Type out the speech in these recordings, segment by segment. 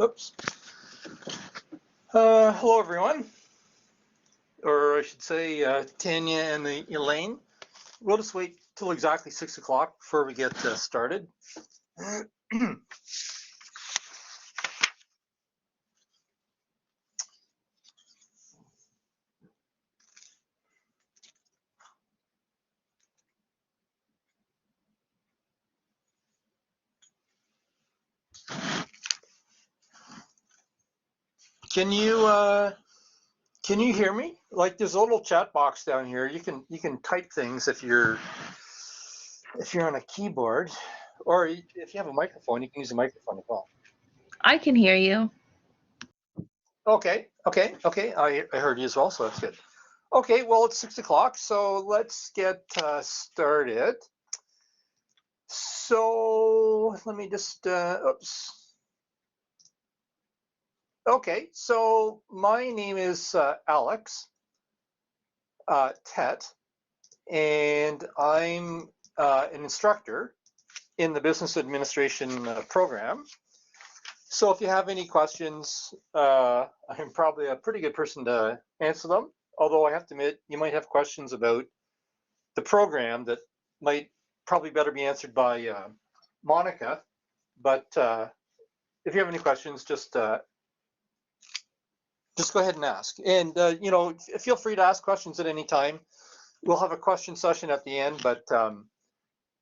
Oops. Hello, everyone. Or I should say Tanya and Elaine. We'll just wait till exactly 6 o'clock before we get started. Can you hear me? Like, there's a little chat box down here. You can type things if you're on a keyboard, or if you have a microphone, you can use a microphone as well. I can hear you. Okay. I heard you as well, so that's good. Okay, well, it's 6 o'clock, so let's get started. So let me just, oops. Okay, so my name is Alex Tet, and I'm an instructor in the Business Administration program. So if you have any questions, I'm probably a pretty good person to answer them. Although I have to admit, you might have questions about the program that might probably better be answered by Monica. But if you have any questions, just go ahead and ask. And feel free to ask questions at any time. We'll have a question session at the end, but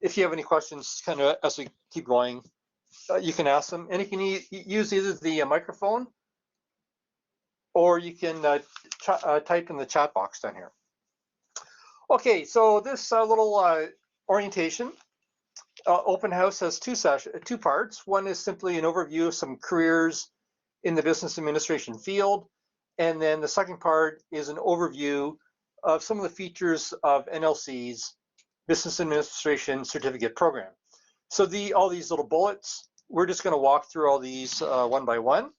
if you have any questions, kind of as we keep going, you can ask them, and you can use either the microphone, or you can type in the chat box down here. Okay, so this little orientation open house has two parts. One is simply an overview of some careers in the business administration field, and then the second part is an overview of some of the features of NLC's Business Administration Certificate Program. So all these little bullets, we're just going to walk through all these one by one.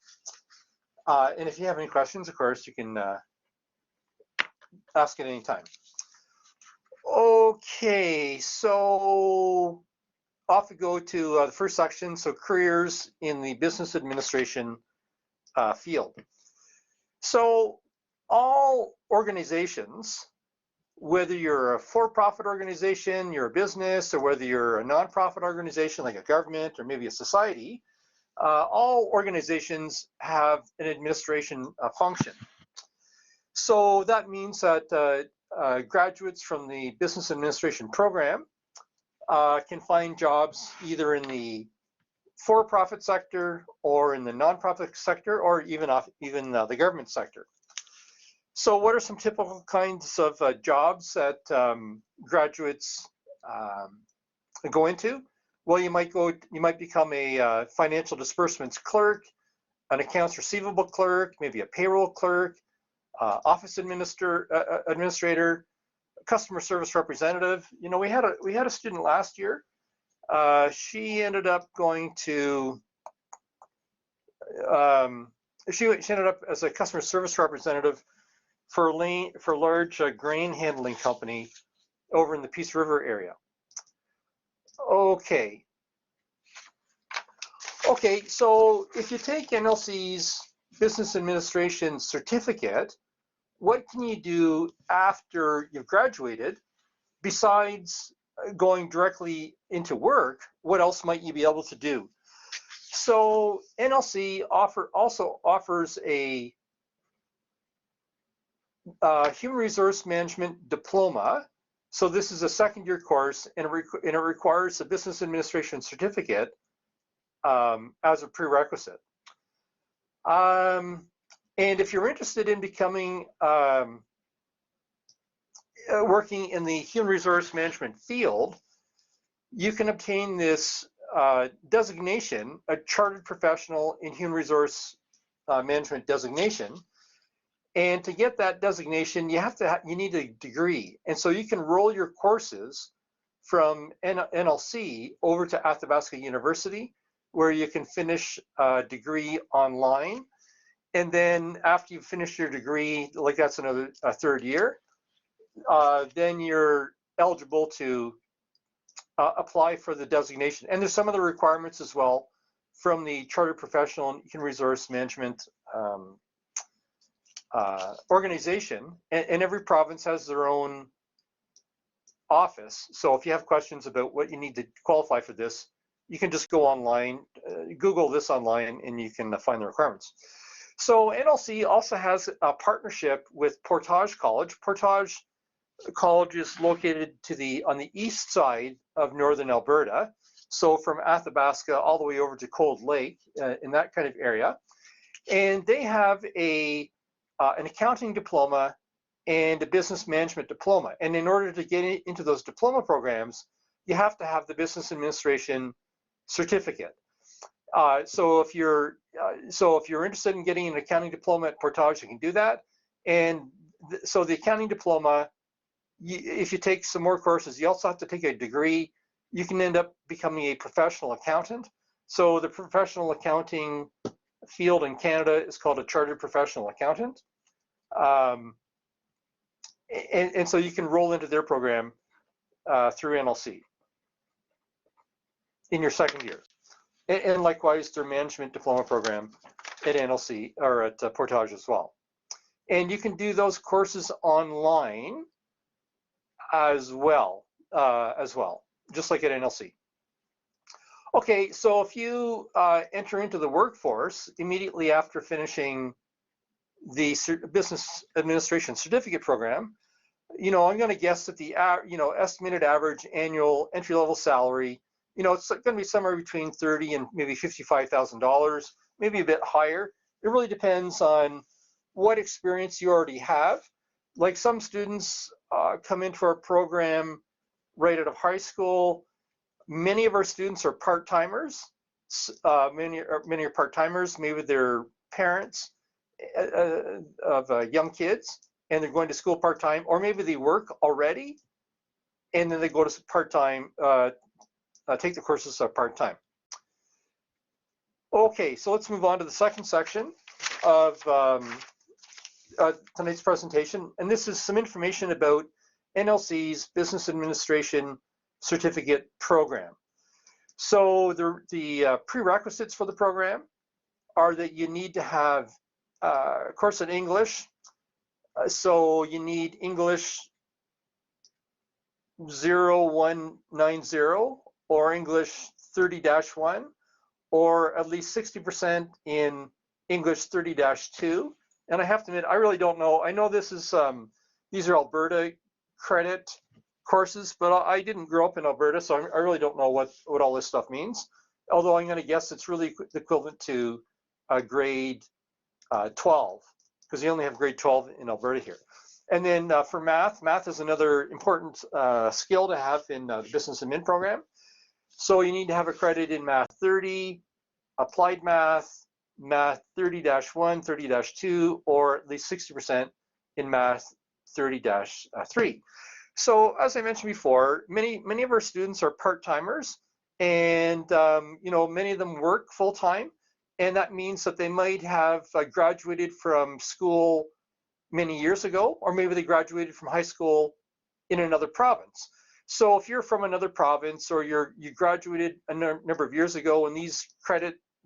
And if you have any questions, of course, you can ask at any time. Okay, so off we go to the first section, so careers in the business administration field. So all organizations, whether you're a for-profit organization, you're a business, or whether you're a non-profit organization like a government or maybe a society, all organizations have an administration function. So that means that graduates from the business administration program can find jobs either in the for-profit sector or in the non-profit sector, or even the government sector. So what are some typical kinds of jobs that graduates go into? Well, you might become a financial disbursements clerk, an accounts receivable clerk, maybe a payroll clerk, office administrator, customer service representative. You know, we had a student last year. She ended up going to she ended up as a customer service representative for a large grain handling company over in the Peace River area. Okay, so if you take NLC's Business Administration Certificate, what can you do after you've graduated besides going directly into work? What else might you be able to do? So NLC also offers a Human Resource Management Diploma. So this is a second-year course, and it requires a Business Administration Certificate as a prerequisite. And if you're interested in becoming working in the human resource management field, you can obtain this designation, a Chartered Professional in Human Resource Management designation. And to get that designation, you need a degree. And so you can roll your courses from NLC over to Athabasca University, where you can finish a degree online. And then after you finish your degree, like that's a third year, then you're eligible to apply for the designation. And there's some of the requirements as well from the Chartered Professional and Human Resource Management organization, and every province has their own office. So if you have questions about what you need to qualify for this, you can just go online, Google this online, and you can find the requirements. So NLC also has a partnership with Portage College. Portage College is located on the east side of northern Alberta, so from Athabasca all the way over to Cold Lake, in that kind of area. And they have an accounting diploma and a business management diploma. And in order to get into those diploma programs, you have to have the business administration certificate. So if you're interested in getting an accounting diploma at Portage, you can do that. And so the accounting diploma, if you take some more courses, you also have to take a degree. You can end up becoming a professional accountant. So the professional accounting field in Canada is called a chartered professional accountant. And so you can roll into their program through NLC in your second year. And likewise, their management diploma program at NLC or at Portage as well. And you can do those courses online as well, just like at NLC. Okay, so if you enter into the workforce immediately after finishing the business administration certificate program, I'm going to guess that the estimated average annual entry-level salary, it's going to be somewhere between $30,000 and maybe $55,000, maybe a bit higher. It really depends on what experience you already have. Like some students come into our program right out of high school. Many of our students are part-timers. Many are part-timers, maybe they're parents of young kids, and they're going to school part-time, or maybe they work already, and then they go to part-time, take the courses part-time. Okay, so let's move on to the second section of tonight's presentation, and this is some information about NLC's Business Administration Certificate Program. So the prerequisites for the program are that you need to have a course in English. So you need English 0190 or English 30-1, or at least 60% in English 30-2. And I have to admit, I really don't know. I know this is these are Alberta credit courses, but I didn't grow up in Alberta, so I really don't know what all this stuff means. Although I'm going to guess it's really equivalent to grade 12, because you only have grade 12 in Alberta here. And then for math is another important skill to have in the business admin program. So you need to have a credit in math 30, applied math 30-1, 30-2, or at least 60% in math 30-3. So as I mentioned before, many of our students are part-timers, and many of them work full-time, and that means that they might have graduated from school many years ago, or maybe they graduated from high school in another province. So if you're from another province, or you graduated a number of years ago, and these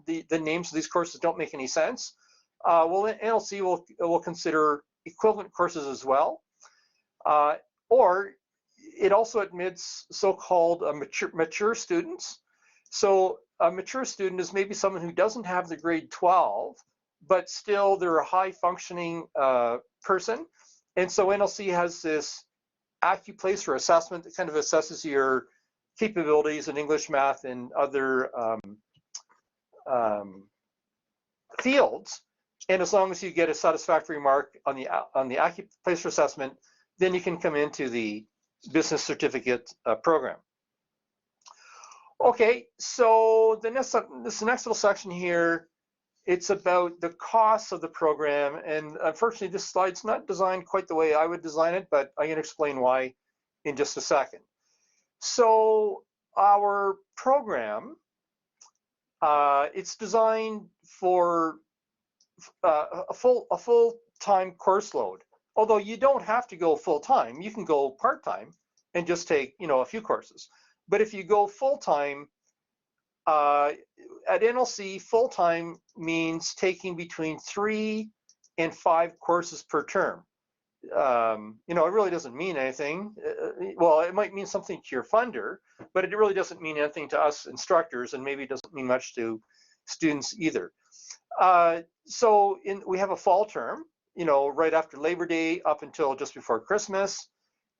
the names of these courses don't make any sense, well, NLC will consider equivalent courses as well. Or it also admits so-called mature students. So a mature student is maybe someone who doesn't have the grade 12, but still they're a high-functioning person. And so NLC has this AccuPlacer assessment that kind of assesses your capabilities in English, math, and other fields. And as long as you get a satisfactory mark on the AccuPlacer assessment, then you can come into the business certificate program. Okay, so this next little section here, it's about the costs of the program, and unfortunately this slide's not designed quite the way I would design it, but I'm going to explain why in just a second. So our program, it's designed for a full-time course load. Although you don't have to go full-time, you can go part-time and just take a few courses. But if you go full-time, At NLC, full-time means taking between 3 and 5 courses per term. It really doesn't mean anything. Well, it might mean something to your funder, but it really doesn't mean anything to us instructors, and maybe it doesn't mean much to students either. So we have a fall term, right after Labor Day up until just before Christmas,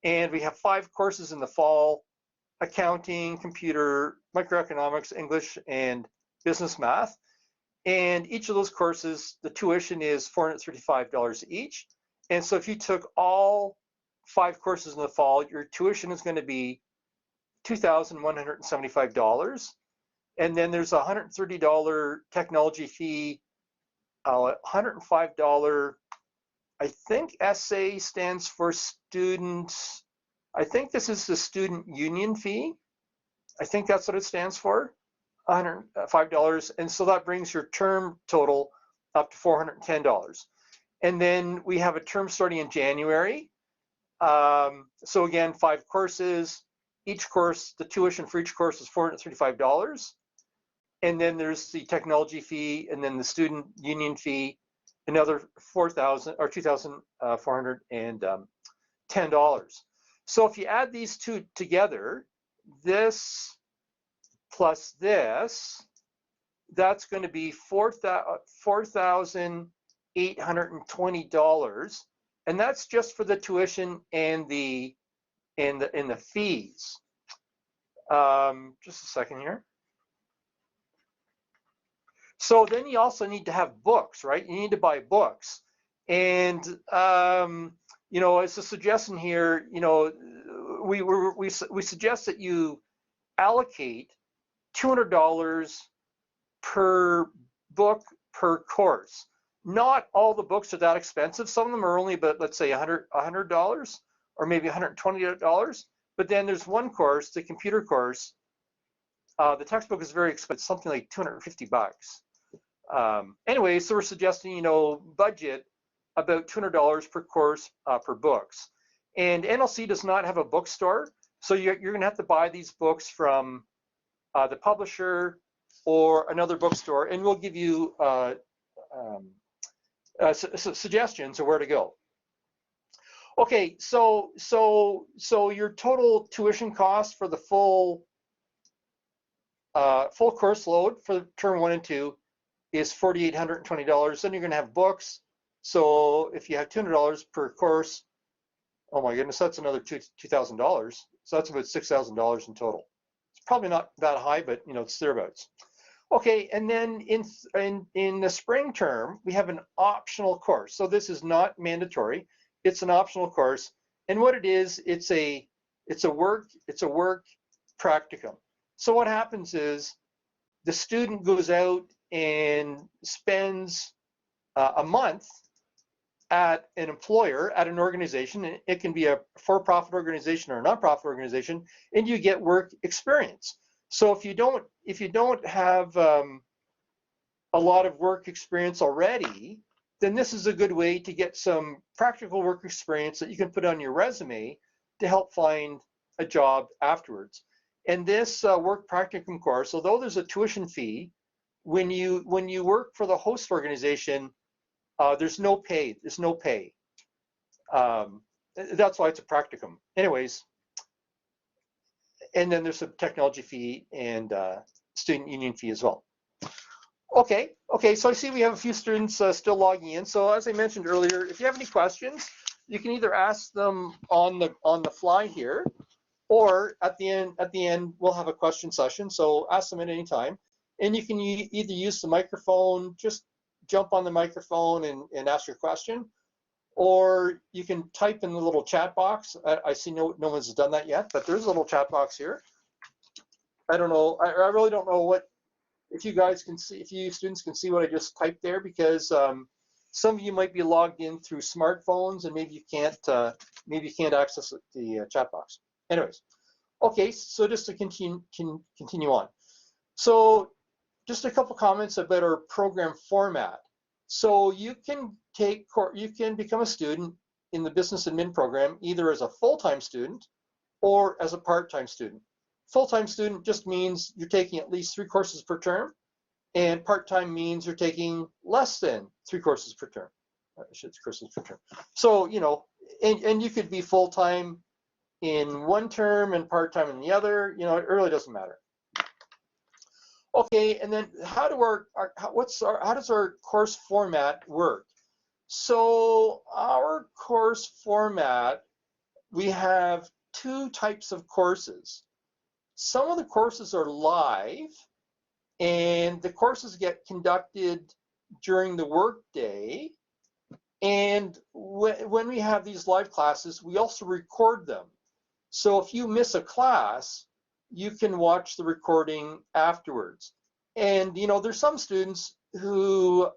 and we have 5 courses in the fall: accounting, computer, microeconomics, English, and business math. And each of those courses, the tuition is $435 each. And so if you took all 5 courses in the fall, your tuition is going to be $2,175. And then there's a $130 technology fee, $105, I think SA stands for students. I think this is the student union fee. I think that's what it stands for, $105. And so that brings your term total up to $410. And then we have a term starting in January. So again, 5 courses. Each course, the tuition for each course is $435. And then there's the technology fee, and then the student union fee, another $2,410. So if you add these two together, this plus this, that's going to be $4,820, and that's just for the tuition and the fees. Just a second here. So then you also need to have books, right? You need to buy books, and as a suggestion here, we suggest that you allocate $200 per book per course. Not all the books are that expensive. Some of them are only about, let's say, $100 or maybe $120. But then there's one course, the computer course. The textbook is very expensive, something like $250. Anyway, so we're suggesting, budget about $200 per course per books. And NLC does not have a bookstore, so you're going to have to buy these books from the publisher or another bookstore, and we'll give you suggestions of where to go. Okay, so your total tuition cost for the full course load for term 1 and 2 is $4,820. Then you're going to have books. So if you have $200 per course, oh my goodness, that's another $2,000. So that's about $6,000 in total. It's probably not that high, but it's thereabouts. Okay, and then in the spring term, we have an optional course. So this is not mandatory. It's an optional course. And what it is, it's a work practicum. So what happens is the student goes out and spends a month at an employer, at an organization. It can be a for-profit organization or a non-profit organization, and you get work experience. So if you don't have a lot of work experience already, then this is a good way to get some practical work experience that you can put on your resume to help find a job afterwards. And this work practicum course, although there's a tuition fee, when you work for the host organization, there's no pay. There's no pay. That's why it's a practicum. Anyways, and then there's a technology fee and student union fee as well. Okay, so I see we have a few students still logging in. So as I mentioned earlier, if you have any questions, you can either ask them on the fly here, or at the end we'll have a question session. So ask them at any time, and you can either use the microphone, just jump on the microphone and ask your question, or you can type in the little chat box. I see no one's done that yet, but there's a little chat box here. I don't know. I really don't know if you guys can see, if you students can see what I just typed there, because some of you might be logged in through smartphones and maybe you can't access the chat box. Anyways, okay, so just to continue on. So just a couple comments about our program format. So you can become a student in the business admin program either as a full-time student or as a part-time student. Full-time student just means you're taking at least 3 courses per term, and part-time means you're taking less than 3 courses per term. Courses per term. So, you know, and you could be full-time in one term and part-time in the other. You know, it really doesn't matter. Okay, and then how does our course format work? So our course format, we have 2 types of courses. Some of the courses are live, and the courses get conducted during the workday. And when we have these live classes, we also record them. So if you miss a class, you can watch the recording afterwards. And you know, there's some students who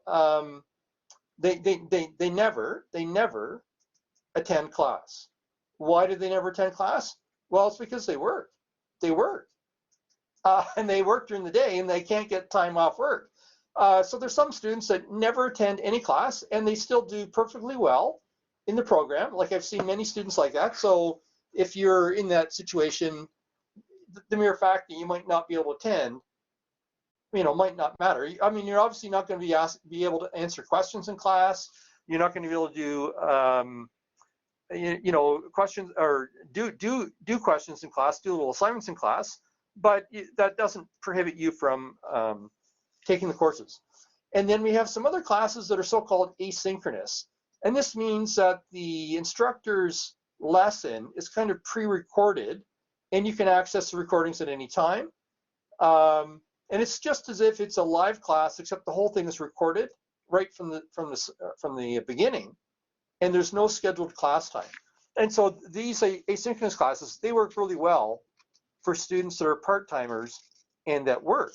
they never attend class. Why do they never attend class? Well, it's because they work. They work, and they work during the day, and they can't get time off work. So there's some students that never attend any class, and they still do perfectly well in the program. Like I've seen many students like that. So if you're in that situation, the mere fact that you might not be able to attend, you know, might not matter. I mean, you're obviously not going to be able to answer questions in class. You're not going to be able to do, you know, questions or do questions in class, do little assignments in class, but that doesn't prohibit you from taking the courses. And then we have some other classes that are so-called asynchronous. And this means that the instructor's lesson is kind of pre-recorded, and you can access the recordings at any time. And it's just as if it's a live class, except the whole thing is recorded right from the beginning, and there's no scheduled class time. And so these asynchronous classes, they work really well for students that are part-timers and that work.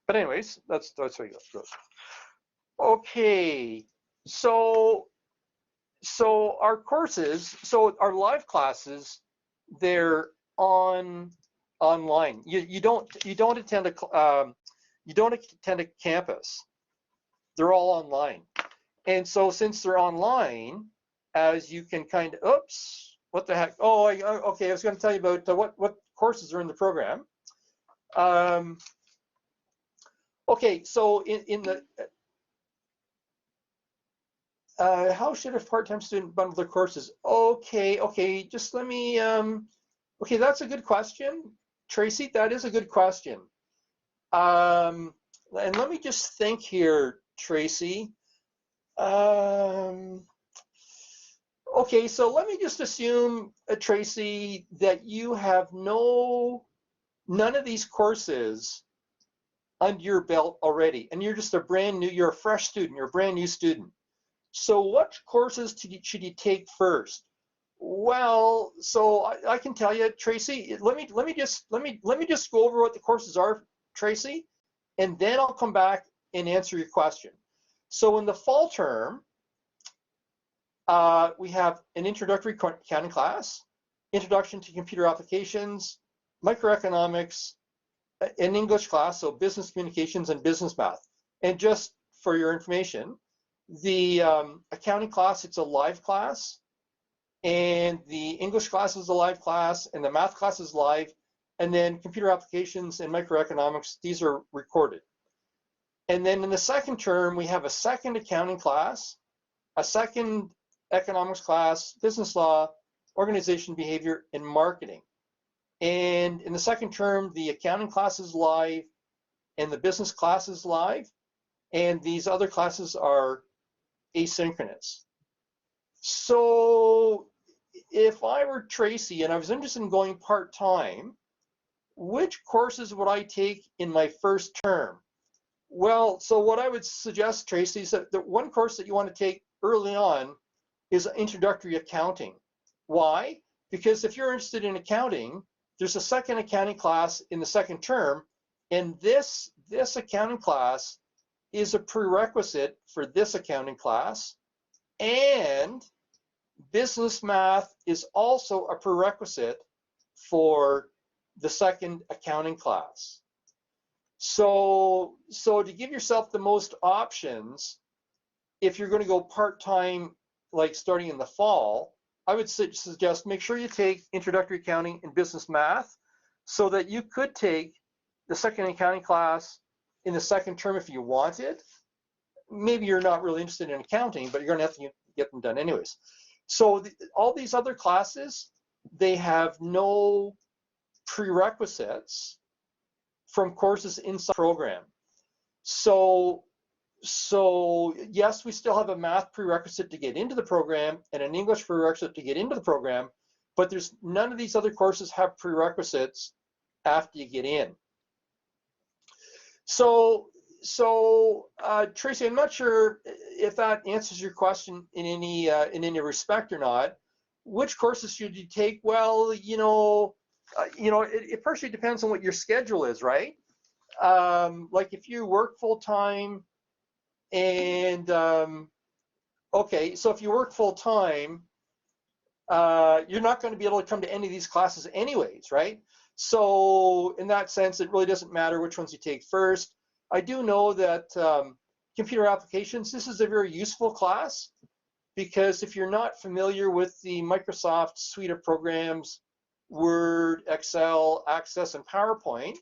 But anyways, that's how it goes. Okay, so our courses, so our live classes, they're online. You don't attend a campus. They're all online. And so since they're online, as you can kind of, oops, what the heck? Oh, okay, I was going to tell you about what courses are in the program. Okay, so in the, how should a part-time student bundle their courses? Okay, just let me, okay, that's a good question, Tracy, that is a good question. And let me just think here, Tracy. Okay, so let me just assume, Tracy, that you have none of these courses under your belt already, and you're just you're a fresh student, you're a brand new student. So what courses should you take first? Well, so I can tell you, Tracy. Let me just go over what the courses are, Tracy, and then I'll come back and answer your question. So in the fall term, we have an introductory accounting class, introduction to computer applications, microeconomics, an English class, so business communications and business math. And just for your information, the accounting class, it's a live class, and the English class is a live class, and the math class is live, and then computer applications and microeconomics, these are recorded. And then in the second term, we have a second accounting class, a second economics class, business law, organization behavior, and marketing. And in the second term, the accounting class is live, and the business class is live, and these other classes are asynchronous. So if I were Tracy and I was interested in going part-time, which courses would I take in my first term? Well, so what I would suggest, Tracy, is that the one course that you want to take early on is introductory accounting. Why? Because if you're interested in accounting, there's a second accounting class in the second term, and this accounting class is a prerequisite for this accounting class, and business math is also a prerequisite for the second accounting class. So to give yourself the most options, if you're going to go part-time, like starting in the fall, I would suggest make sure you take introductory accounting and business math. so that you could take the second accounting class in the second term if you wanted. Maybe you're not really interested in accounting, but you're going to have to get them done anyways. So all these other classes, they have no prerequisites from courses inside the program. So yes, we still have a math prerequisite to get into the program and an English prerequisite to get into the program, but there's none of these other courses have prerequisites after you get in. So Tracy, I'm not sure if that answers your question in any respect or not. Which courses should you take? Well, it partially depends on what your schedule is, right? Like if you work full time, and okay, so if you work full time, you're not going to be able to come to any of these classes anyways, right? So in that sense, it really doesn't matter which ones you take first. I do know that computer applications, this is a very useful class, because if you're not familiar with the Microsoft suite of programs, Word, Excel, Access, and PowerPoint,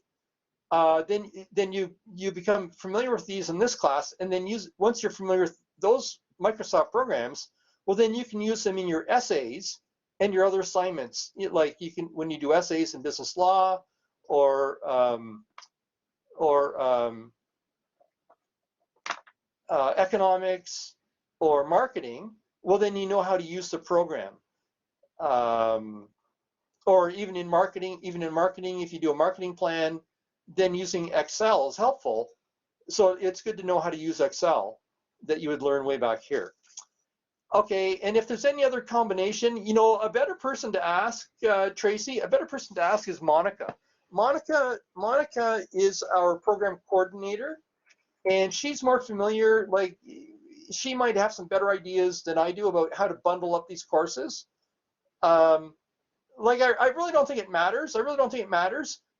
then you become familiar with these in this class, and then once you're familiar with those Microsoft programs, well, then you can use them in your essays and your other assignments. Like you can, when you do essays in business law or economics or marketing, well, then you know how to use the program. Or even in marketing, if you do a marketing plan, then using Excel is helpful. So it's good to know how to use Excel that you would learn way back here. Okay, and if there's any other combination, a better person to ask, Tracy, a better person to ask is Monica. Monica is our program coordinator, and she's more familiar, like she might have some better ideas than I do about how to bundle up these courses. Like I really don't think it matters.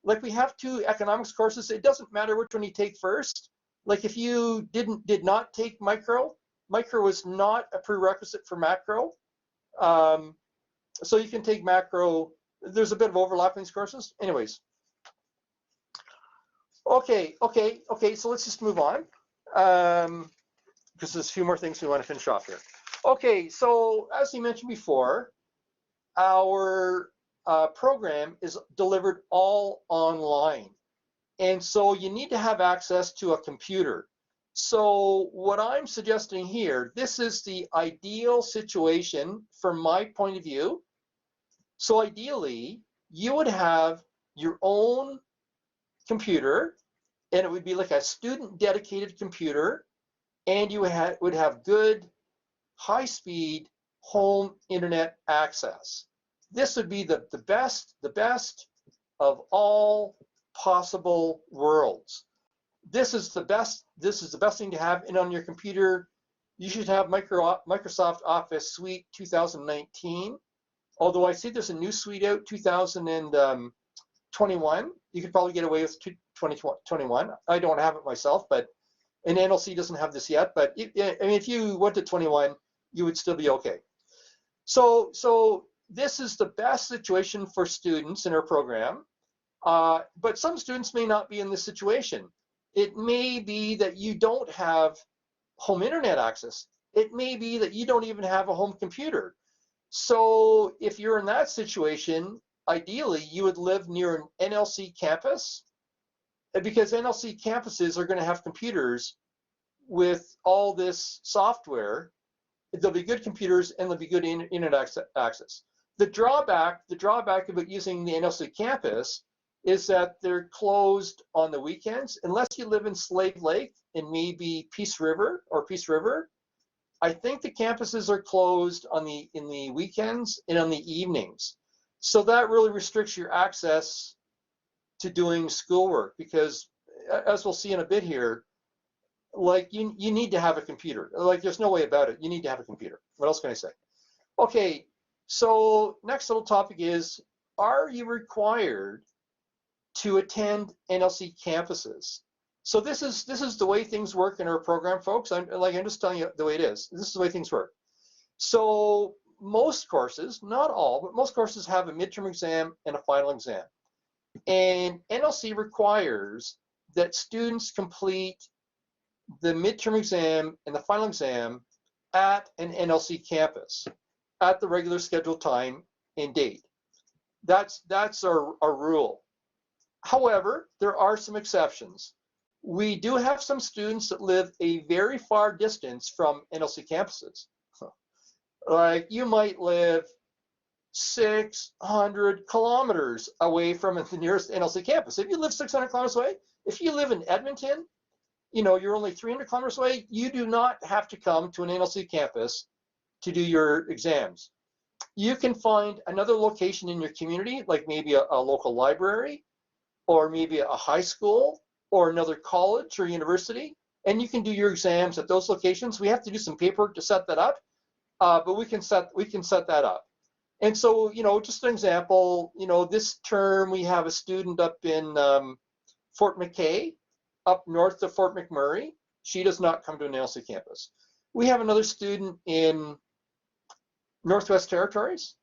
Like we have 2 economics courses. It doesn't matter which one you take first. Like if you did not take micro was not a prerequisite for macro. So you can take macro. There's a bit of overlap in these courses. Anyways. Okay. So let's just move on. Because there's a few more things we want to finish off here. Okay, so as you mentioned before, our program is delivered all online. And so you need to have access to a computer. So what I'm suggesting here, this is the ideal situation from my point of view. So ideally, you would have your own computer, and it would be like a student dedicated computer, and you would have good high-speed home internet access. This would be the best of all possible worlds. This is the best thing to have. And on your computer, you should have Microsoft Office Suite 2019. Although I see there's a new suite out, 2021. You could probably get away with 2021. I don't have it myself, but and NLC doesn't have this yet. But if you went to 21, you would still be okay. So this is the best situation for students in our program. But some students may not be in this situation. It may be that you don't have home internet access. It may be that you don't even have a home computer. So if you're in that situation, ideally you would live near an NLC campus, because NLC campuses are going to have computers with all this software. There'll be good computers and there'll be good internet access. The drawback about using the NLC campus is that they're closed on the weekends. Unless you live in Slave Lake and maybe Peace River. I think the campuses are closed in the weekends and on the evenings. So that really restricts your access to doing schoolwork, because as we'll see in a bit here, like you need to have a computer. Like there's no way about it. You need to have a computer. What else can I say? Okay, so next little topic is, are you required to attend NLC campuses? So this is the way things work in our program, folks. I'm just telling you the way it is. This is the way things work. So most courses, not all, but most courses have a midterm exam and a final exam. And NLC requires that students complete the midterm exam and the final exam at an NLC campus at the regular scheduled time and date. That's our rule. However, there are some exceptions. We do have some students that live a very far distance from NLC campuses. Like you might live 600 kilometers away from the nearest NLC campus. If you live 600 kilometers away, if you live in Edmonton, you're only 300 kilometers away, you do not have to come to an NLC campus to do your exams. You can find another location in your community, like maybe a local library, or maybe a high school, or another college or university, and you can do your exams at those locations. We have to do some paperwork to set that up, but we can set that up. And so, just an example, this term we have a student up in Fort McKay, up north of Fort McMurray. She does not come to an NLC campus. We have another student in Northwest Territories.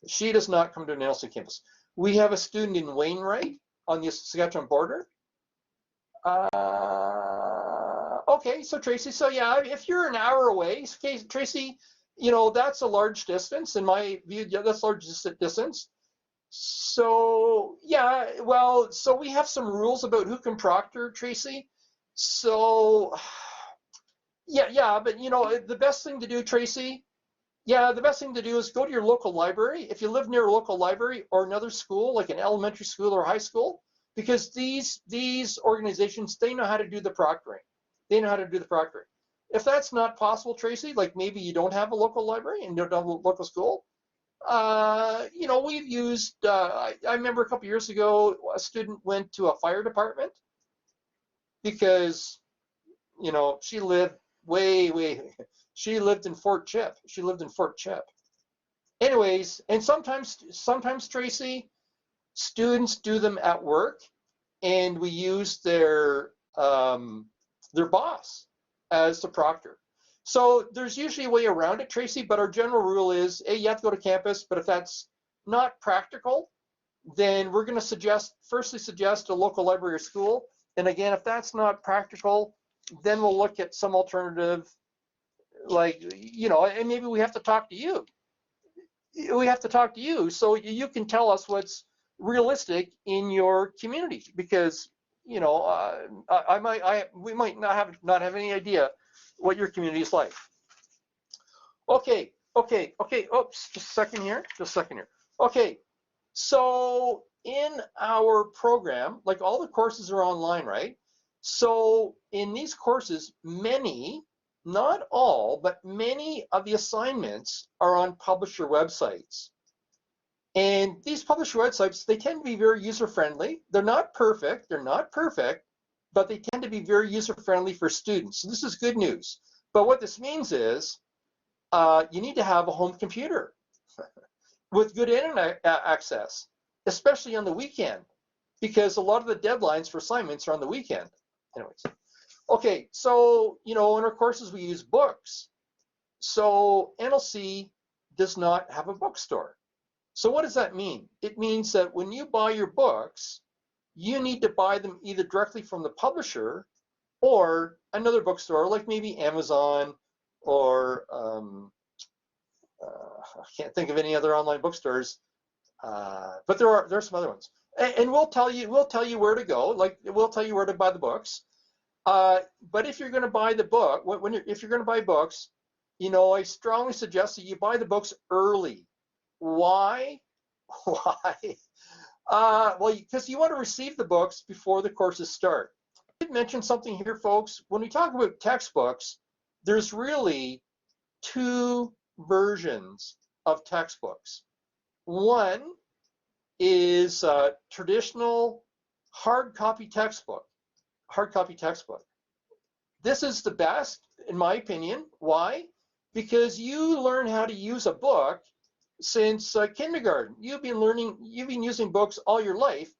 She does not come to an NLC campus. We have a student in Wainwright on the Saskatchewan border. Okay, so Tracy, so yeah, if you're an hour away, Tracy, that's a large distance. In my view, yeah, that's a large distance. So yeah, well, so we have some rules about who can proctor, Tracy. So yeah, but the best thing to do, Tracy, the best thing to do is go to your local library. If you live near a local library or another school, like an elementary school or high school, because these organizations, they know how to do the proctoring. They know how to do the proctoring. If that's not possible, Tracy, like maybe you don't have a local library and you don't have a local school, we've used, I remember a couple years ago, a student went to a fire department because, she lived she lived in Fort Chip. Anyways, and sometimes, Tracy, students do them at work, and we use their boss as the proctor. So there's usually a way around it, Tracy, but our general rule is, hey, you have to go to campus, but if that's not practical, then we're going to firstly suggest a local library or school. And again, if that's not practical, then we'll look at some alternative, like, and maybe we have to talk to you. So you can tell us what's realistic in your community, because we might not have any idea what your community is like. Okay. Oops, just a second here. Okay, so in our program, like all the courses are online, right? So in these courses, many, not all, but many of the assignments are on publisher websites. And these publisher websites, they tend to be very user-friendly. They're not perfect, but they tend to be very user-friendly for students. So this is good news. But what this means is you need to have a home computer with good internet access, especially on the weekend, because a lot of the deadlines for assignments are on the weekend. Anyways, okay, so, in our courses, we use books. So NLC does not have a bookstore. So what does that mean? It means that when you buy your books, you need to buy them either directly from the publisher or another bookstore, like maybe Amazon, or I can't think of any other online bookstores, but there are some other ones. And we'll tell you where to go. Like, we'll tell you where to buy the books. But if you're going to buy the book, if you're going to buy books, I strongly suggest that you buy the books early. Why? Well, because you want to receive the books before the courses start. I did mention something here, folks. When we talk about textbooks, there's really two versions of textbooks. One is traditional hard copy textbook. This is the best, in my opinion. Why? Because you learn how to use a book since kindergarten. You've been using books all your life,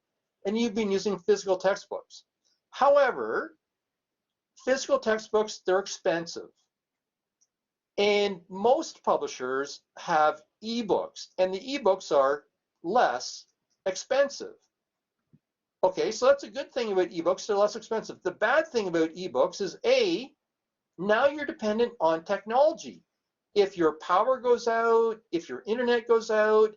and you've been using physical textbooks. However, physical textbooks, they're expensive. And most publishers have ebooks, and the ebooks are less expensive. Okay, so that's a good thing about ebooks. They're less expensive. The bad thing about ebooks is now you're dependent on technology. If your power goes out, if your internet goes out,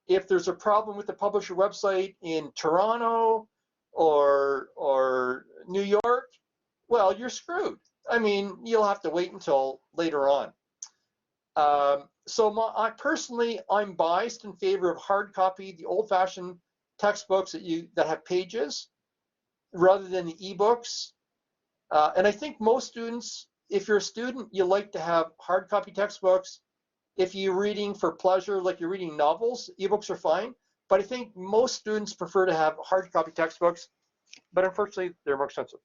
if there's a problem with the publisher website in Toronto or New York, well, you're screwed. I mean, you'll have to wait until later on. Personally, I'm biased in favor of hard copy, the old-fashioned textbooks that have pages, rather than the ebooks. And I think most students, if you're a student, you like to have hard copy textbooks. If you're reading for pleasure, like you're reading novels, ebooks are fine. But I think most students prefer to have hard copy textbooks, but unfortunately, they're more expensive.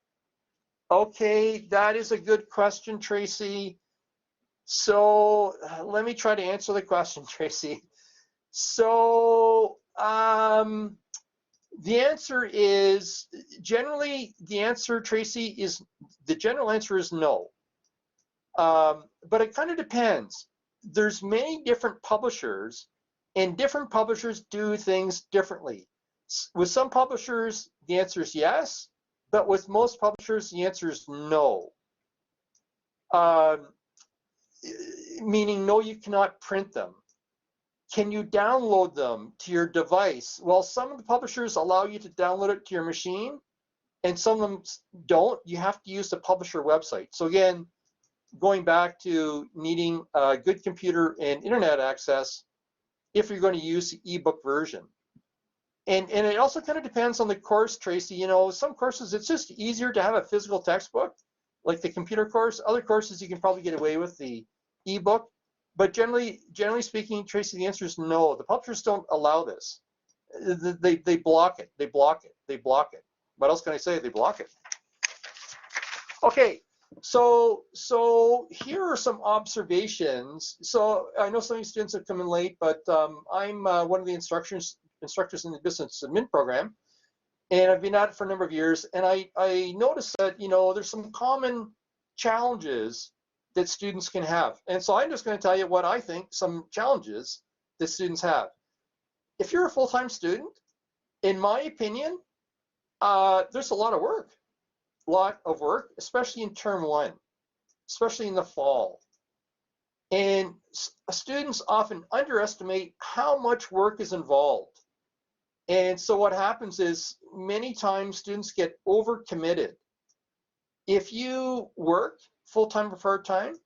Okay, that is a good question, Tracy. So let me try to answer the question, Tracy. So the answer is generally Tracy, is the general answer is no. But it kind of depends. There's many different publishers, and different publishers do things differently. With some publishers, the answer is yes, but with most publishers, the answer is no. Meaning, no, you cannot print them. Can you download them to your device? Well, some of the publishers allow you to download it to your machine, and some of them don't. You have to use the publisher website. So again, going back to needing a good computer and internet access if you're going to use the ebook version. And it also kind of depends on the course, Tracy. You know, some courses, it's just easier to have a physical textbook, like the computer course. Other courses, you can probably get away with the ebook. But generally speaking, Tracy, the answer is no. The publishers don't allow this. They block it. They block it. They block it. What else can I say? They block it. Okay, so here are some observations. So I know some of you students have come in late, but I'm one of the instructors in the business admin program, and I've been at it for a number of years. And I noticed that, you know, there's some common challenges that students can have. And so I'm just going to tell you what I think some challenges that students have. If you're a full-time student, in my opinion, there's a lot of work, especially in term one, especially in the fall. And students often underestimate how much work is involved. And so what happens is many times students get overcommitted. If you work full-time or part-time,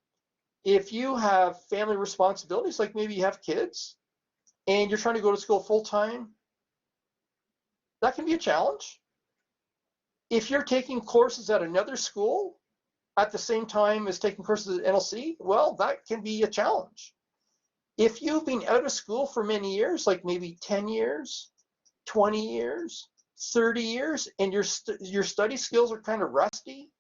if you have family responsibilities, like maybe you have kids and you're trying to go to school full-time, that can be a challenge. If you're taking courses at another school at the same time as taking courses at NLC, well, that can be a challenge. If you've been out of school for many years, like maybe 10 years, 20 years, 30 years, and your study skills are kind of rusty,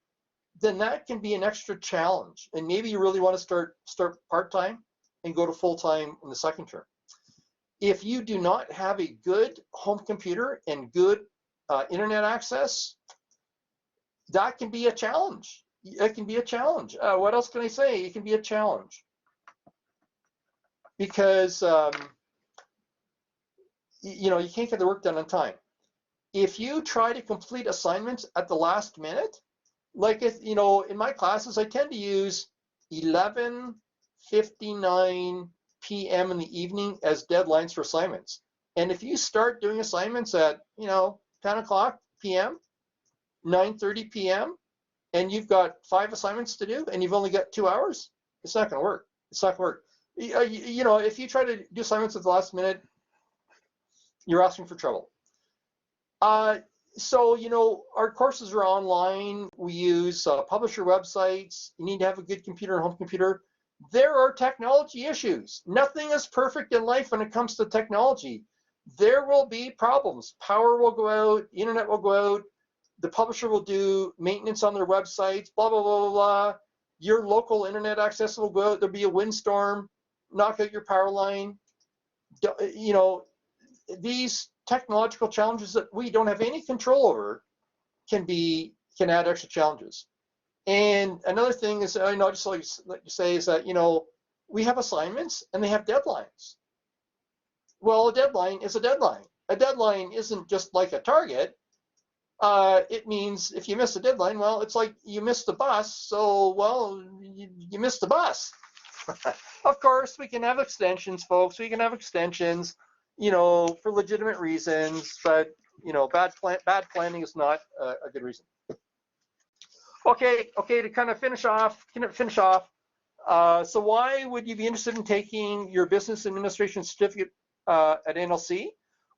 then that can be an extra challenge. And maybe you really want to start part-time and go to full-time in the second term. If you do not have a good home computer and good internet access, that can be a challenge. It can be a challenge. What else can I say? It can be a challenge. Because, you know, you can't get the work done on time. If you try to complete assignments at the last minute, like if, you know, in my classes, I tend to use 11:59 p.m. in the evening as deadlines for assignments. And if you start doing assignments at, you know, 10 o'clock p.m., 9:30 p.m., and you've got 5 assignments to do, and you've only got 2 hours, it's not going to work. It's not going to work. You know, if you try to do assignments at the last minute, you're asking for trouble. So, you know, our courses are online. We use publisher websites. You need to have a good computer and home computer. There are technology issues. Nothing is perfect in life when it comes to technology. There will be problems. Power will go out, internet will go out, the publisher will do maintenance on their websites, blah, blah, blah, blah, blah. Your local internet access will go out, there'll be a windstorm, knock out your power line. You know, these technological challenges that we don't have any control over can add extra challenges. And another thing is, I know, just like you say, is that, you know, we have assignments and they have deadlines. Well, a deadline is a deadline. A deadline isn't just like a target. It means if you miss the deadline, well, it's like you missed the bus, so, well, you missed the bus. Of course, we can have extensions, folks. We can have extensions, for legitimate reasons, but, bad planning is not a good reason. Okay, to kind of finish off, so why would you be interested in taking your business administration certificate at NLC?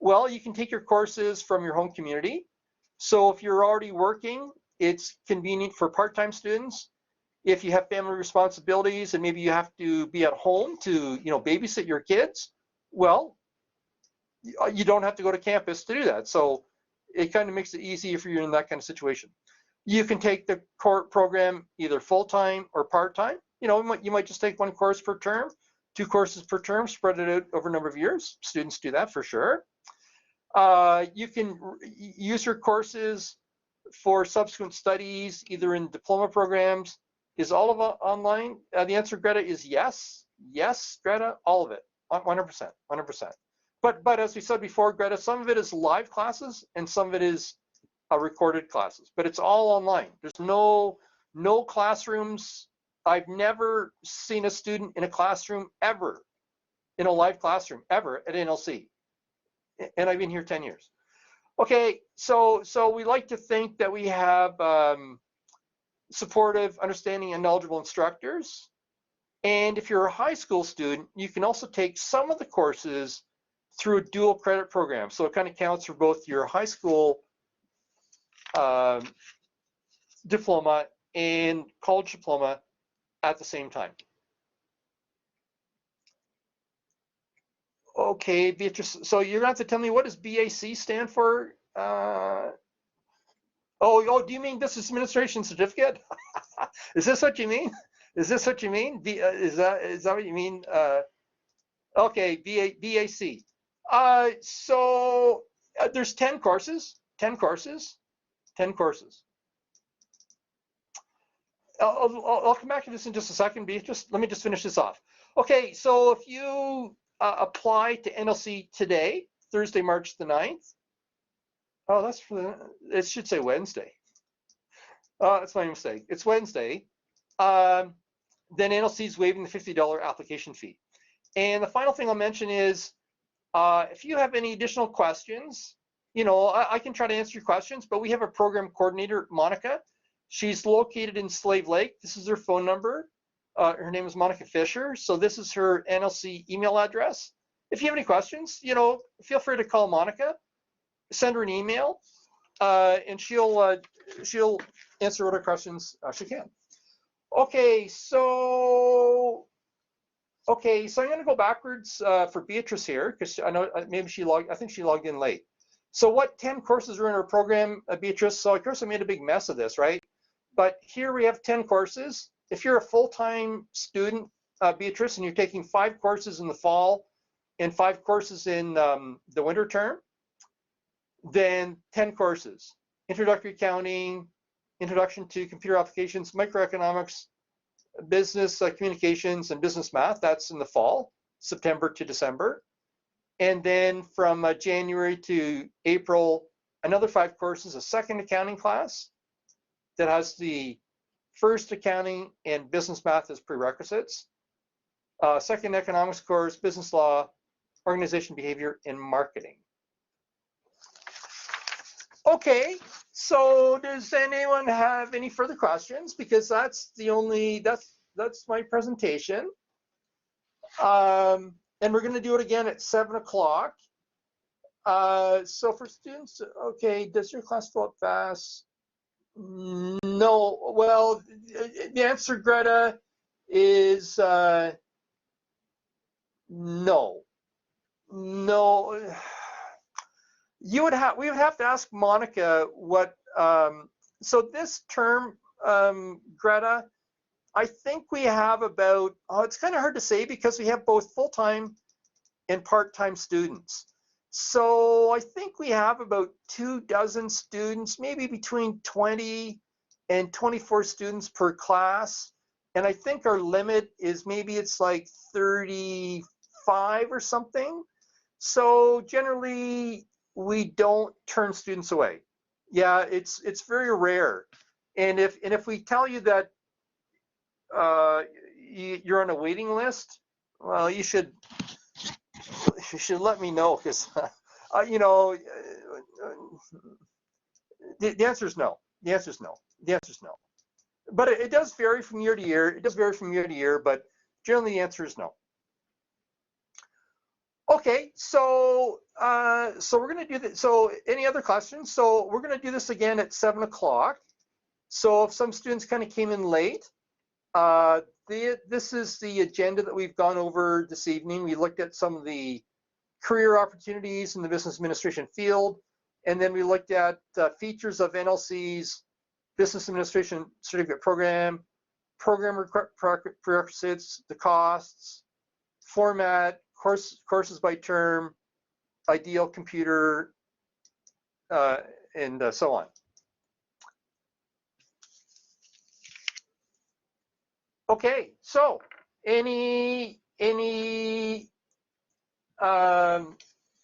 Well, you can take your courses from your home community. So if you're already working, it's convenient for part-time students. If you have family responsibilities and maybe you have to be at home to, babysit your kids, well, you don't have to go to campus to do that. So it kind of makes it easy if you're in that kind of situation. You can take the program either full-time or part-time. You might just take one course per term, 2 courses per term, spread it out over a number of years. Students do that for sure. You can use your courses for subsequent studies, either in diploma programs. Is all of it online? The answer, Greta, is yes. Yes, Greta, all of it, 100%, 100%. But as we said before, Greta, some of it is live classes and some of it is recorded classes, but it's all online. There's no classrooms. I've never seen a student in a classroom ever, in a live classroom ever at NLC, and I've been here 10 years. Okay, so we like to think that we have supportive, understanding, and knowledgeable instructors. And if you're a high school student, you can also take some of the courses through a dual credit program. So it kind of counts for both your high school diploma and college diploma at the same time. Okay, Beatrice, so you're going to have to tell me, what does BAC stand for? Oh, do you mean Business Administration Certificate? Is this what you mean? Is this what you mean? Is that what you mean? Okay, BAC. So there's 10 courses. 10 courses. 10 courses. I'll come back to this in just a second, Beatrice. Let me just finish this off. Okay, so if you apply to NLC today, Thursday, March the 9th. Oh, it should say Wednesday. Oh, that's my mistake. It's Wednesday. Then NLC is waiving the $50 application fee. And the final thing I'll mention is, if you have any additional questions, I can try to answer your questions, but we have a program coordinator, Monica. She's located in Slave Lake. This is her phone number. Her name is Monica Fisher. So this is her NLC email address. If you have any questions, feel free to call Monica, send her an email, and she'll answer whatever questions she can. Okay, so I'm going to go backwards for Beatrice here, because I know I think she logged in late. So what 10 courses are in our program, Beatrice? So of course I made a big mess of this, right? But here we have 10 courses. If you're a full-time student, Beatrice, and you're taking 5 courses in the fall and 5 courses in the winter term, then 10 courses. Introductory accounting, introduction to computer applications, microeconomics, business communications, and business math. That's in the fall, September to December. And then from January to April, another 5 courses, a second accounting class that has the first accounting and business math as prerequisites, second economics course, business law, organization behavior, and marketing. Okay, so does anyone have any further questions? Because that's my presentation. And we're going to do it again at 7 o'clock. So for students, okay, does your class fill up fast? No. Well, the answer, Greta, is no. No. We would have to ask Monica what. So this term, Greta, I think we have about. Oh, it's kind of hard to say because we have both full-time and part-time students. So I think we have about 24 students, maybe between 20 and 24 students per class. And I think our limit is maybe it's like 35 or something. So generally, we don't turn students away. Yeah, it's very rare. And if we tell you that you're on a waiting list, well, you should let me know, because you know, the answer is no. The answer is no. The answer is no. But it does vary from year to year. It does vary from year to year, but generally the answer is no. Okay, so we're going to do this. So any other questions? So we're going to do this again at 7 o'clock. So if some students kind of came in late, this is the agenda that we've gone over this evening. We looked at some of the career opportunities in the business administration field, and then we looked at features of NLC's Business Administration Certificate Program, program prerequisites, the costs, format, courses by term, ideal computer, and so on. Okay, so any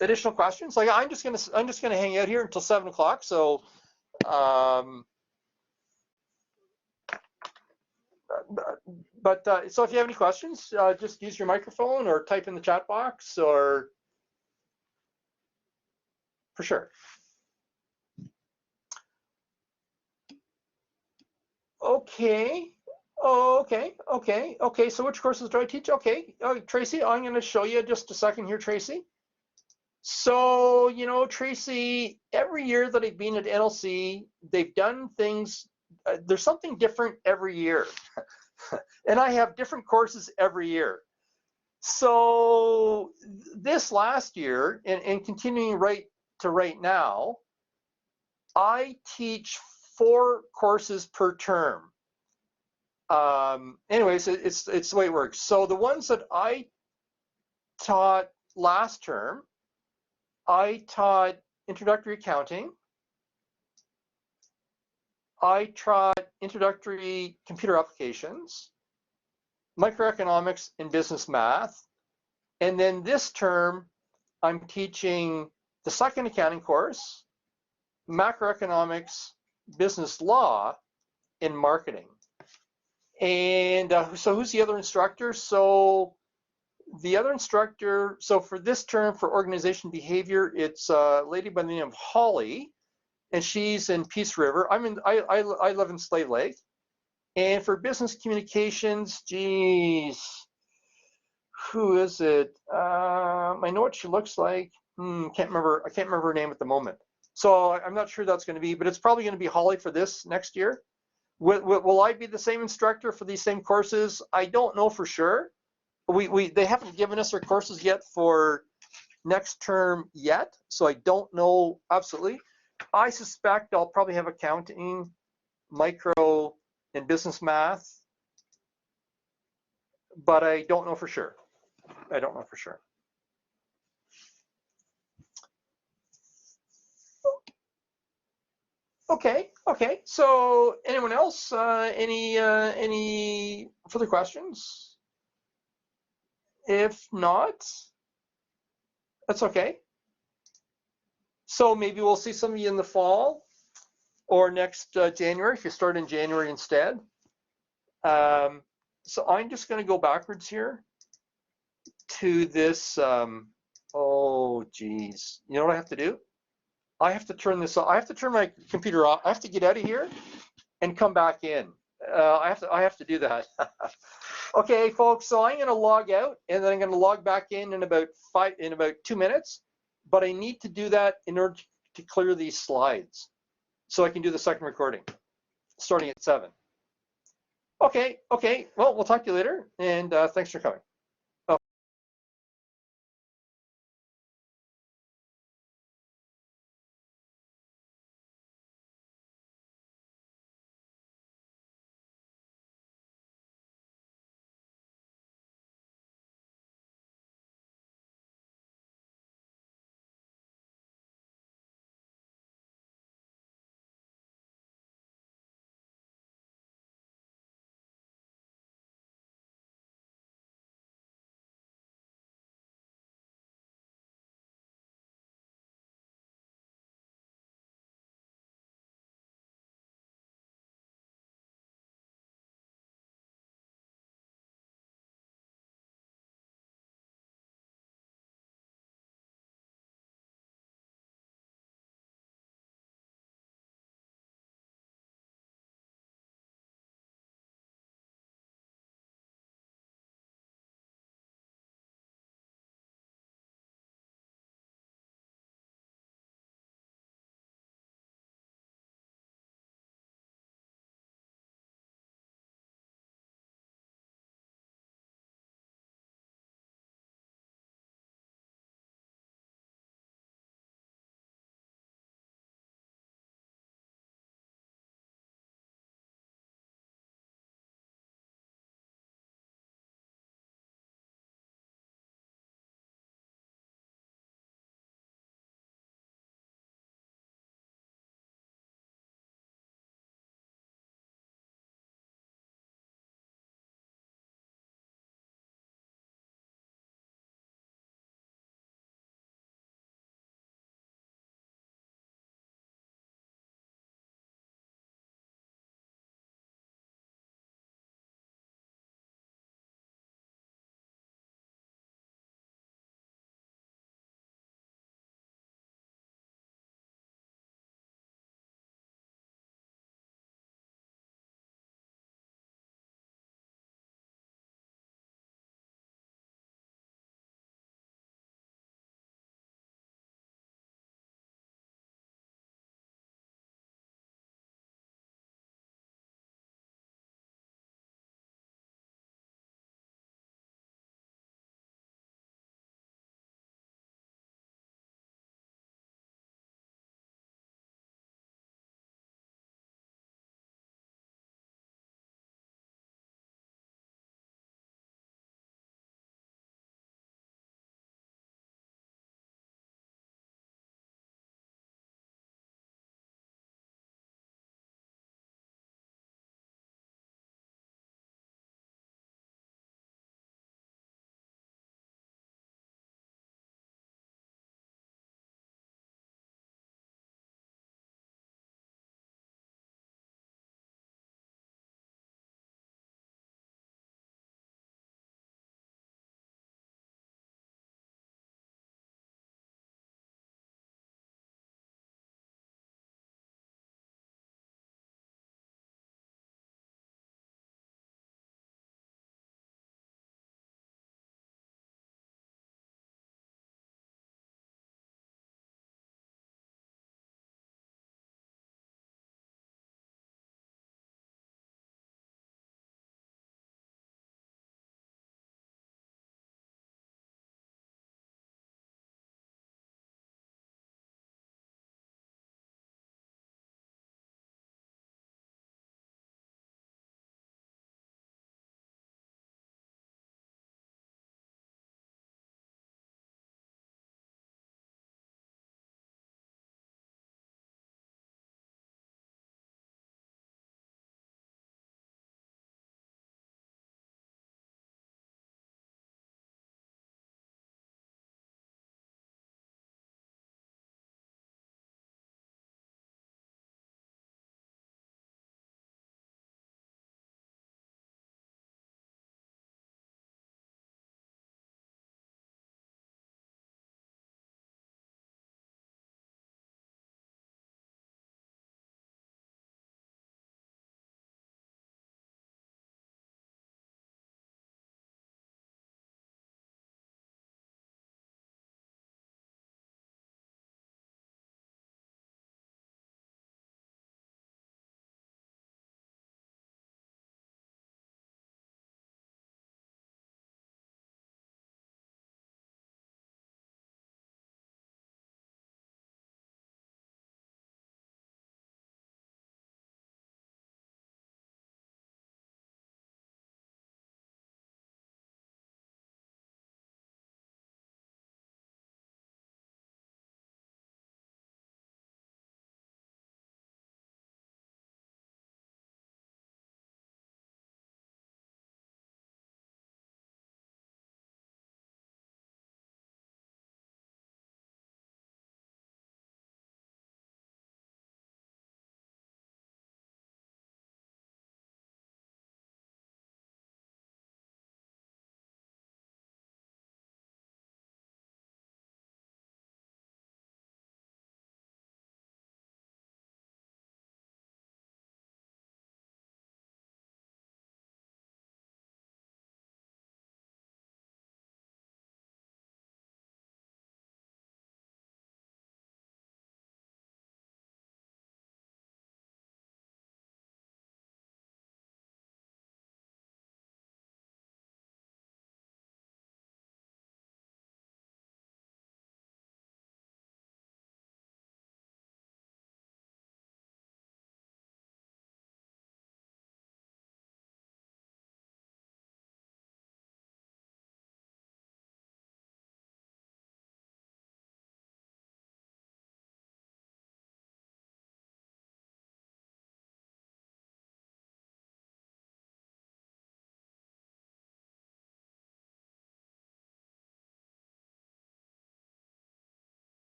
additional questions? Like, I'm just gonna hang out here until 7 o'clock. So so if you have any questions, just use your microphone or type in the chat box, or for sure. Okay. Oh, okay. So which courses do I teach? Okay, Tracy, I'm going to show you just a second here, Tracy. So, you know, Tracy, every year that I've been at NLC, they've done things. There's something different every year, and I have different courses every year. So this last year, and continuing right now, I teach 4 courses per term. Anyways, it's the way it works. So the ones that I taught last term, I taught introductory accounting, I taught introductory computer applications, microeconomics and business math, and then this term I'm teaching the second accounting course, macroeconomics, business law, and marketing. And so who's the other instructor? So the other instructor, so for this term for organization behavior, it's a lady by the name of Holly, and she's in Peace River. I live in Slave Lake. And for business communications, geez, who is it? I know what she looks like. I can't remember her name at the moment. So I'm not sure that's going to be, but it's probably going to be Holly for this next year. Will I be the same instructor for these same courses? I don't know for sure. They haven't given us our courses yet for next term yet, so I don't know absolutely. I suspect I'll probably have accounting, micro, and business math, but I don't know for sure. I don't know for sure. Okay. So anyone else? Any further questions? If not, that's okay. So maybe we'll see some of you in the fall or next January, if you start in January instead. So I'm just going to go backwards here to this. Oh, geez. You know what I have to do? I have to turn this off. I have to turn my computer off. I have to get out of here and come back in. I have to do that. Okay, folks. So I'm going to log out, and then I'm going to log back in about 2 minutes. But I need to do that in order to clear these slides, so I can do the second recording, starting at 7. Okay. Well, we'll talk to you later, and thanks for coming.